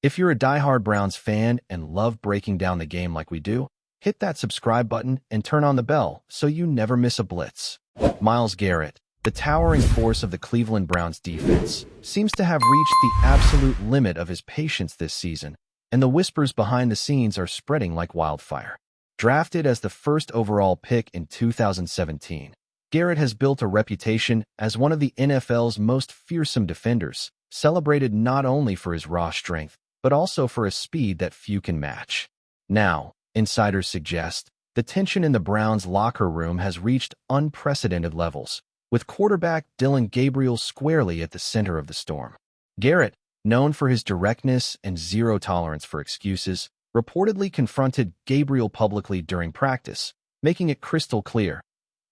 If you're a diehard Browns fan and love breaking down the game like we do, hit that subscribe button and turn on the bell so you never miss a blitz. Myles Garrett, the towering force of the Cleveland Browns defense, seems to have reached the absolute limit of his patience this season, and the whispers behind the scenes are spreading like wildfire. Drafted as the first overall pick in 2017, Garrett has built a reputation as one of the NFL's most fearsome defenders, celebrated not only for his raw strength, but also for a speed that few can match. Now, insiders suggest, the tension in the Browns' locker room has reached unprecedented levels, with quarterback Dillon Gabriel squarely at the center of the storm. Garrett, known for his directness and zero tolerance for excuses, reportedly confronted Gabriel publicly during practice, making it crystal clear.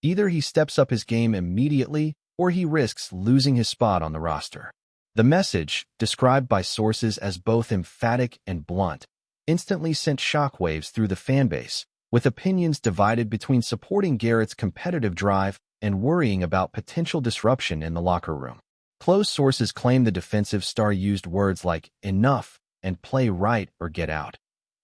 Either he steps up his game immediately or he risks losing his spot on the roster. The message, described by sources as both emphatic and blunt, instantly sent shockwaves through the fanbase, with opinions divided between supporting Garrett's competitive drive and worrying about potential disruption in the locker room. Close sources claim the defensive star used words like "enough" and "play right or get out,"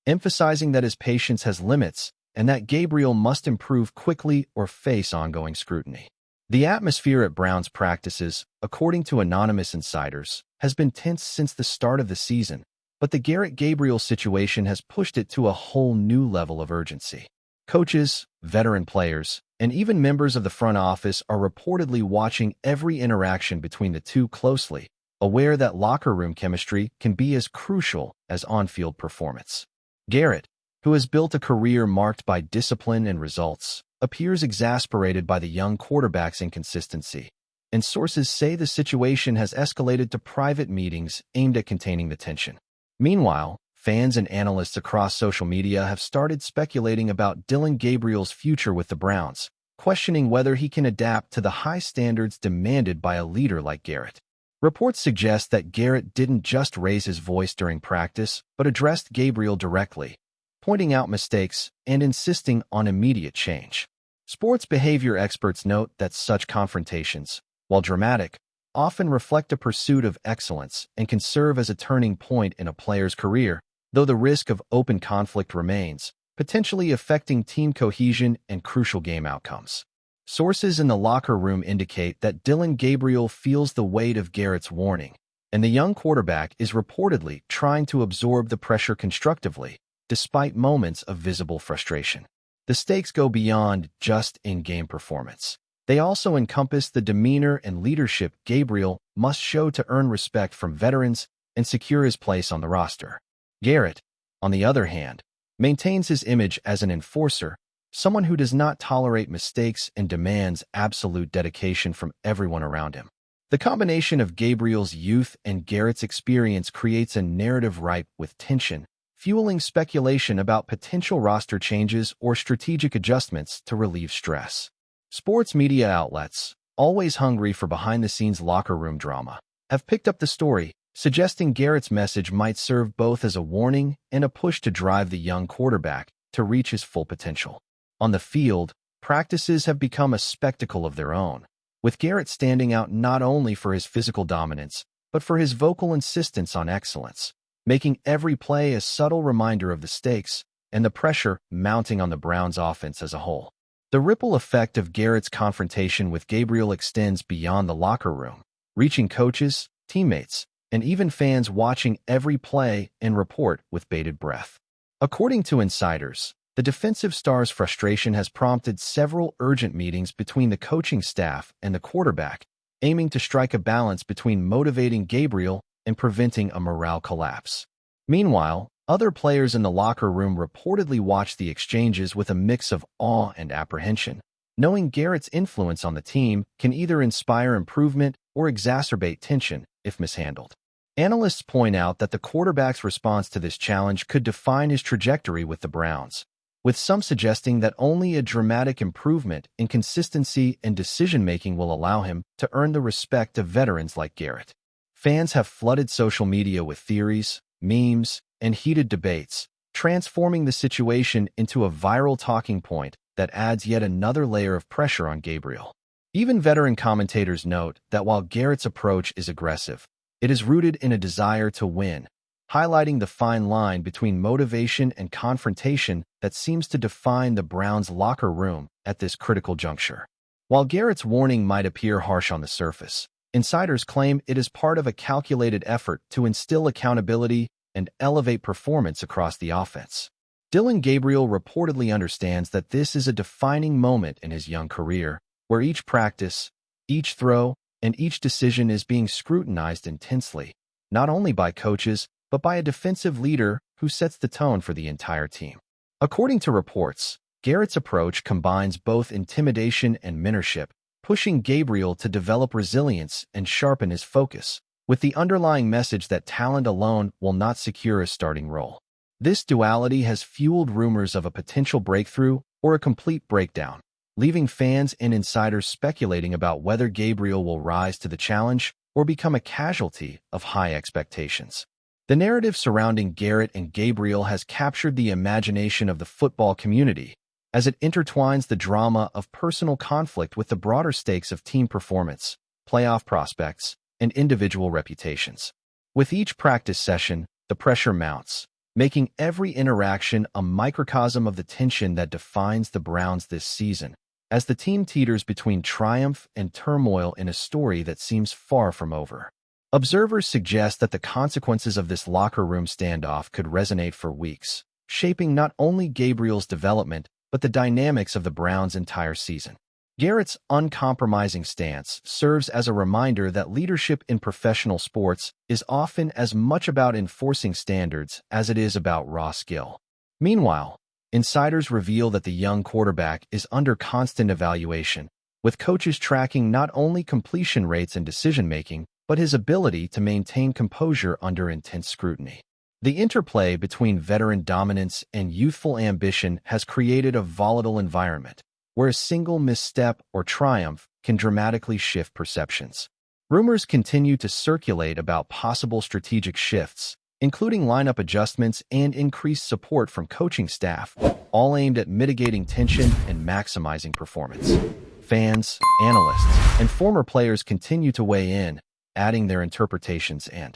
emphasizing that his patience has limits and that Gabriel must improve quickly or face ongoing scrutiny. The atmosphere at Browns practices, according to anonymous insiders, has been tense since the start of the season, but the Garrett-Gabriel situation has pushed it to a whole new level of urgency. Coaches, veteran players, and even members of the front office are reportedly watching every interaction between the two closely, aware that locker room chemistry can be as crucial as on-field performance. Garrett, who has built a career marked by discipline and results, appears exasperated by the young quarterback's inconsistency, and sources say the situation has escalated to private meetings aimed at containing the tension. Meanwhile, fans and analysts across social media have started speculating about Dillon Gabriel's future with the Browns, questioning whether he can adapt to the high standards demanded by a leader like Garrett. Reports suggest that Garrett didn't just raise his voice during practice, but addressed Gabriel directly, pointing out mistakes and insisting on immediate change. Sports behavior experts note that such confrontations, while dramatic, often reflect a pursuit of excellence and can serve as a turning point in a player's career, though the risk of open conflict remains, potentially affecting team cohesion and crucial game outcomes. Sources in the locker room indicate that Dillon Gabriel feels the weight of Garrett's warning, and the young quarterback is reportedly trying to absorb the pressure constructively, despite moments of visible frustration. The stakes go beyond just in-game performance. They also encompass the demeanor and leadership Gabriel must show to earn respect from veterans and secure his place on the roster. Garrett, on the other hand, maintains his image as an enforcer, someone who does not tolerate mistakes and demands absolute dedication from everyone around him. The combination of Gabriel's youth and Garrett's experience creates a narrative ripe with tension, fueling speculation about potential roster changes or strategic adjustments to relieve stress. Sports media outlets, always hungry for behind-the-scenes locker room drama, have picked up the story, suggesting Garrett's message might serve both as a warning and a push to drive the young quarterback to reach his full potential. On the field, practices have become a spectacle of their own, with Garrett standing out not only for his physical dominance, but for his vocal insistence on excellence, making every play a subtle reminder of the stakes and the pressure mounting on the Browns' offense as a whole. The ripple effect of Garrett's confrontation with Gabriel extends beyond the locker room, reaching coaches, teammates, and even fans watching every play and report with bated breath. According to insiders, the defensive star's frustration has prompted several urgent meetings between the coaching staff and the quarterback, aiming to strike a balance between motivating Gabriel and preventing a morale collapse. Meanwhile, other players in the locker room reportedly watched the exchanges with a mix of awe and apprehension, knowing Garrett's influence on the team can either inspire improvement or exacerbate tension if mishandled. Analysts point out that the quarterback's response to this challenge could define his trajectory with the Browns, with some suggesting that only a dramatic improvement in consistency and decision-making will allow him to earn the respect of veterans like Garrett. Fans have flooded social media with theories, memes, and heated debates, transforming the situation into a viral talking point that adds yet another layer of pressure on Gabriel. Even veteran commentators note that while Garrett's approach is aggressive, it is rooted in a desire to win, highlighting the fine line between motivation and confrontation that seems to define the Browns' locker room at this critical juncture. While Garrett's warning might appear harsh on the surface, insiders claim it is part of a calculated effort to instill accountability and elevate performance across the offense. Dillon Gabriel reportedly understands that this is a defining moment in his young career, where each practice, each throw, and each decision is being scrutinized intensely, not only by coaches, but by a defensive leader who sets the tone for the entire team. According to reports, Garrett's approach combines both intimidation and mentorship, pushing Gabriel to develop resilience and sharpen his focus, with the underlying message that talent alone will not secure a starting role. This duality has fueled rumors of a potential breakthrough or a complete breakdown, leaving fans and insiders speculating about whether Gabriel will rise to the challenge or become a casualty of high expectations. The narrative surrounding Garrett and Gabriel has captured the imagination of the football community, as it intertwines the drama of personal conflict with the broader stakes of team performance, playoff prospects, and individual reputations. With each practice session, the pressure mounts, making every interaction a microcosm of the tension that defines the Browns this season, as the team teeters between triumph and turmoil in a story that seems far from over. Observers suggest that the consequences of this locker room standoff could resonate for weeks, shaping not only Gabriel's development, but the dynamics of the Browns' entire season. Garrett's uncompromising stance serves as a reminder that leadership in professional sports is often as much about enforcing standards as it is about raw skill. Meanwhile, insiders reveal that the young quarterback is under constant evaluation, with coaches tracking not only completion rates and decision-making, but his ability to maintain composure under intense scrutiny. The interplay between veteran dominance and youthful ambition has created a volatile environment, where a single misstep or triumph can dramatically shift perceptions. Rumors continue to circulate about possible strategic shifts, including lineup adjustments and increased support from coaching staff, all aimed at mitigating tension and maximizing performance. Fans, analysts, and former players continue to weigh in, adding their interpretations and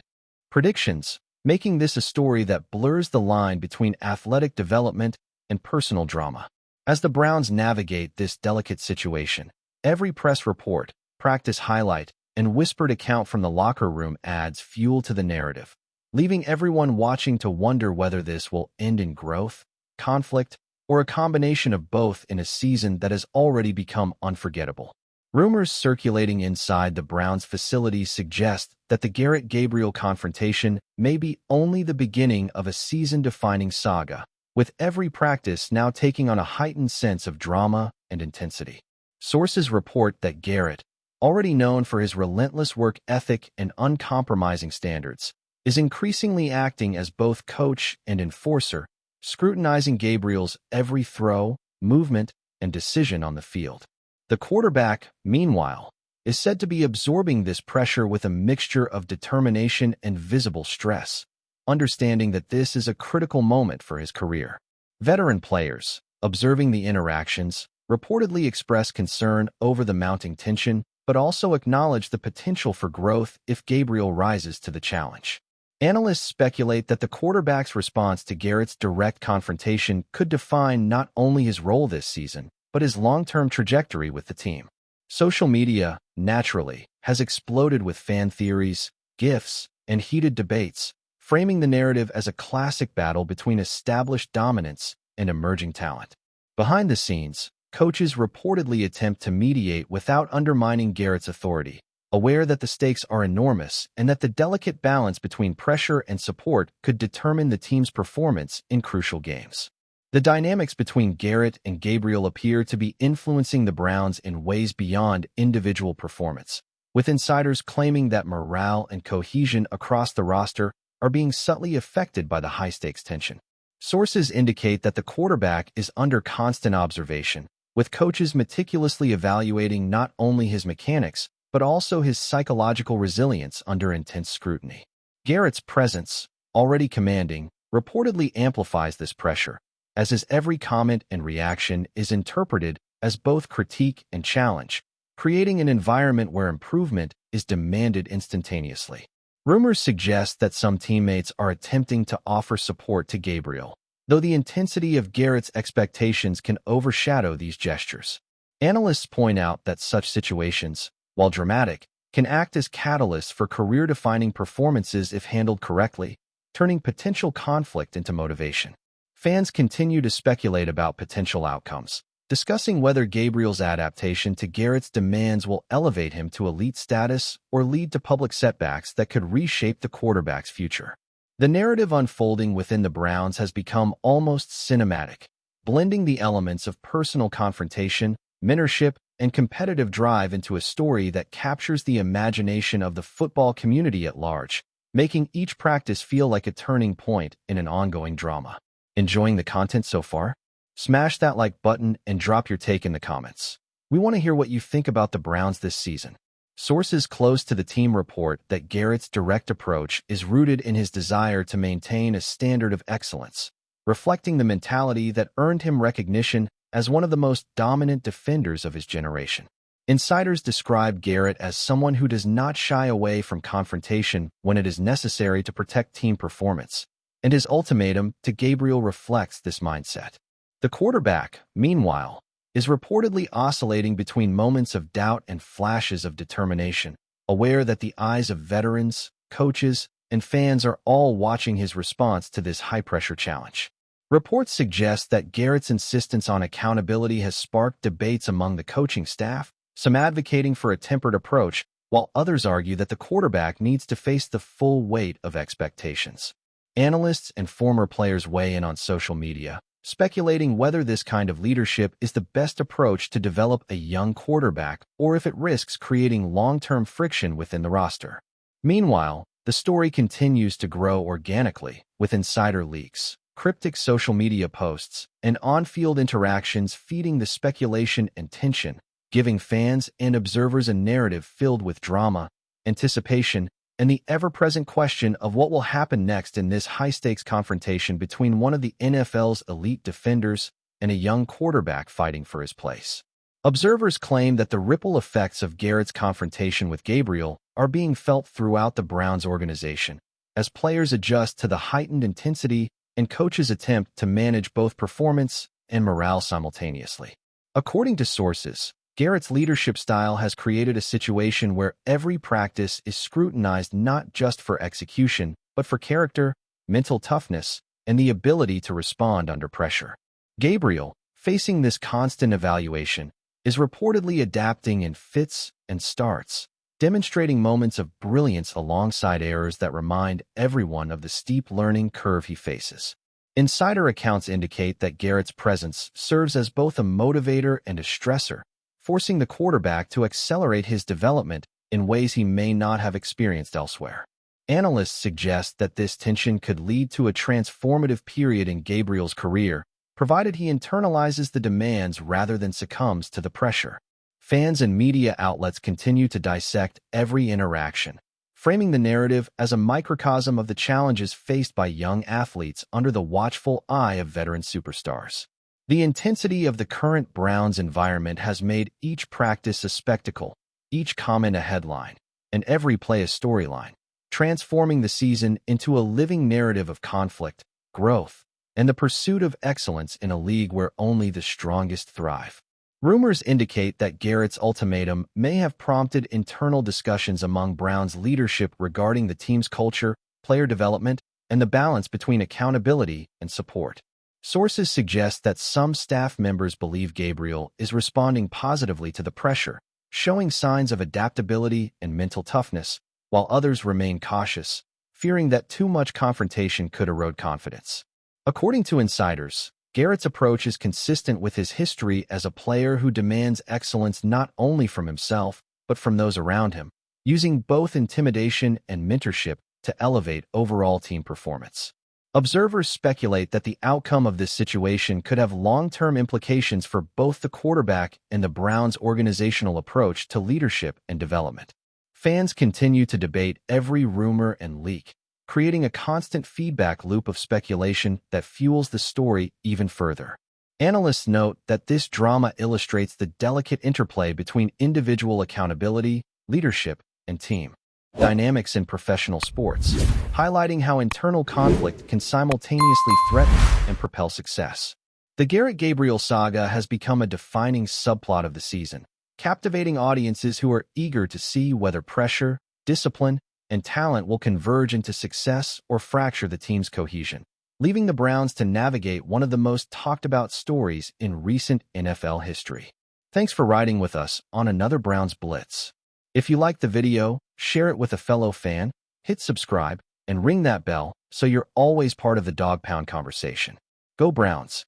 predictions, making this a story that blurs the line between athletic development and personal drama. As the Browns navigate this delicate situation, every press report, practice highlight, and whispered account from the locker room adds fuel to the narrative, leaving everyone watching to wonder whether this will end in growth, conflict, or a combination of both in a season that has already become unforgettable. Rumors circulating inside the Browns facility suggest that the Garrett-Gabriel confrontation may be only the beginning of a season-defining saga, with every practice now taking on a heightened sense of drama and intensity. Sources report that Garrett, already known for his relentless work ethic and uncompromising standards, is increasingly acting as both coach and enforcer, scrutinizing Gabriel's every throw, movement, and decision on the field. The quarterback, meanwhile, is said to be absorbing this pressure with a mixture of determination and visible stress, understanding that this is a critical moment for his career. Veteran players, observing the interactions, reportedly express concern over the mounting tension, but also acknowledge the potential for growth if Gabriel rises to the challenge. Analysts speculate that the quarterback's response to Garrett's direct confrontation could define not only his role this season, but his long-term trajectory with the team. Social media, naturally, has exploded with fan theories, GIFs, and heated debates, framing the narrative as a classic battle between established dominance and emerging talent. Behind the scenes, coaches reportedly attempt to mediate without undermining Garrett's authority, aware that the stakes are enormous and that the delicate balance between pressure and support could determine the team's performance in crucial games. The dynamics between Garrett and Gabriel appear to be influencing the Browns in ways beyond individual performance, with insiders claiming that morale and cohesion across the roster are being subtly affected by the high-stakes tension. Sources indicate that the quarterback is under constant observation, with coaches meticulously evaluating not only his mechanics, but also his psychological resilience under intense scrutiny. Garrett's presence, already commanding, reportedly amplifies this pressure, as his every comment and reaction is interpreted as both critique and challenge, creating an environment where improvement is demanded instantaneously. Rumors suggest that some teammates are attempting to offer support to Gabriel, though the intensity of Garrett's expectations can overshadow these gestures. Analysts point out that such situations, while dramatic, can act as catalysts for career-defining performances if handled correctly, turning potential conflict into motivation. Fans continue to speculate about potential outcomes, discussing whether Gabriel's adaptation to Garrett's demands will elevate him to elite status or lead to public setbacks that could reshape the quarterback's future. The narrative unfolding within the Browns has become almost cinematic, blending the elements of personal confrontation, mentorship, and competitive drive into a story that captures the imagination of the football community at large, making each practice feel like a turning point in an ongoing drama. Enjoying the content so far? Smash that like button and drop your take in the comments. We want to hear what you think about the Browns this season. Sources close to the team report that Garrett's direct approach is rooted in his desire to maintain a standard of excellence, reflecting the mentality that earned him recognition as one of the most dominant defenders of his generation. Insiders describe Garrett as someone who does not shy away from confrontation when it is necessary to protect team performance, and his ultimatum to Gabriel reflects this mindset. The quarterback, meanwhile, is reportedly oscillating between moments of doubt and flashes of determination, aware that the eyes of veterans, coaches, and fans are all watching his response to this high-pressure challenge. Reports suggest that Garrett's insistence on accountability has sparked debates among the coaching staff, some advocating for a tempered approach, while others argue that the quarterback needs to face the full weight of expectations. Analysts and former players weigh in on social media, speculating whether this kind of leadership is the best approach to develop a young quarterback or if it risks creating long-term friction within the roster. Meanwhile, the story continues to grow organically, with insider leaks, cryptic social media posts, and on-field interactions feeding the speculation and tension, giving fans and observers a narrative filled with drama, anticipation, and the ever-present question of what will happen next in this high-stakes confrontation between one of the NFL's elite defenders and a young quarterback fighting for his place. Observers claim that the ripple effects of Garrett's confrontation with Gabriel are being felt throughout the Browns organization, as players adjust to the heightened intensity and coaches attempt to manage both performance and morale simultaneously. According to sources, Garrett's leadership style has created a situation where every practice is scrutinized not just for execution, but for character, mental toughness, and the ability to respond under pressure. Gabriel, facing this constant evaluation, is reportedly adapting in fits and starts, demonstrating moments of brilliance alongside errors that remind everyone of the steep learning curve he faces. Insider accounts indicate that Garrett's presence serves as both a motivator and a stressor, forcing the quarterback to accelerate his development in ways he may not have experienced elsewhere. Analysts suggest that this tension could lead to a transformative period in Gabriel's career, provided he internalizes the demands rather than succumbs to the pressure. Fans and media outlets continue to dissect every interaction, framing the narrative as a microcosm of the challenges faced by young athletes under the watchful eye of veteran superstars. The intensity of the current Browns environment has made each practice a spectacle, each comment a headline, and every play a storyline, transforming the season into a living narrative of conflict, growth, and the pursuit of excellence in a league where only the strongest thrive. Rumors indicate that Garrett's ultimatum may have prompted internal discussions among Browns leadership regarding the team's culture, player development, and the balance between accountability and support. Sources suggest that some staff members believe Gabriel is responding positively to the pressure, showing signs of adaptability and mental toughness, while others remain cautious, fearing that too much confrontation could erode confidence. According to insiders, Garrett's approach is consistent with his history as a player who demands excellence not only from himself, but from those around him, using both intimidation and mentorship to elevate overall team performance. Observers speculate that the outcome of this situation could have long-term implications for both the quarterback and the Browns' organizational approach to leadership and development. Fans continue to debate every rumor and leak, creating a constant feedback loop of speculation that fuels the story even further. Analysts note that this drama illustrates the delicate interplay between individual accountability, leadership, and team dynamics in professional sports, highlighting how internal conflict can simultaneously threaten and propel success. The Garrett Gabriel saga has become a defining subplot of the season, captivating audiences who are eager to see whether pressure, discipline, and talent will converge into success or fracture the team's cohesion, leaving the Browns to navigate one of the most talked-about stories in recent NFL history. Thanks for riding with us on another Browns Blitz. If you liked the video, share it with a fellow fan, hit subscribe, and ring that bell so you're always part of the Dawg Pound conversation. Go Browns!